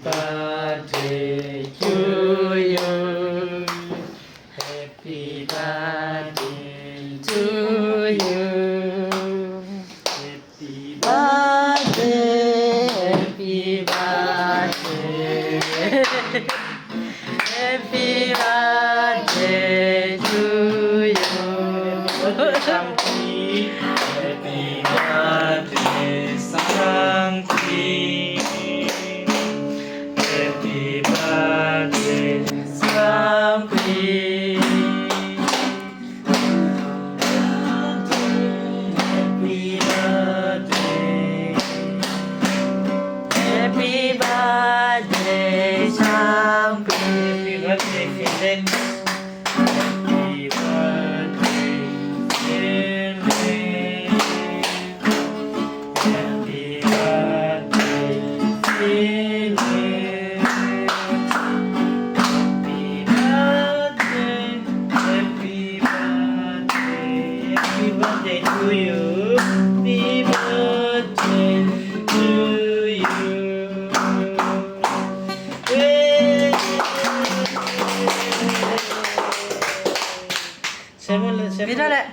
birthday to you. Happy birthday to you. Happy birthday, happy birthday. Happy birthday to you. Happy birthday, Santi. Happy birthday, Santi. Happy birthday. Happy birthday, Santi. Happy birthday, Philip. Happy birthday, Philip. Happy birthday, Philip. Happy birthday, happy birthday to you. Happy birthday to you. Yay! Biết đó đấy.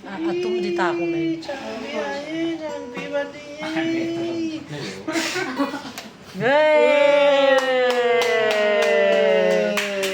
Atum di tako na yun. Yay!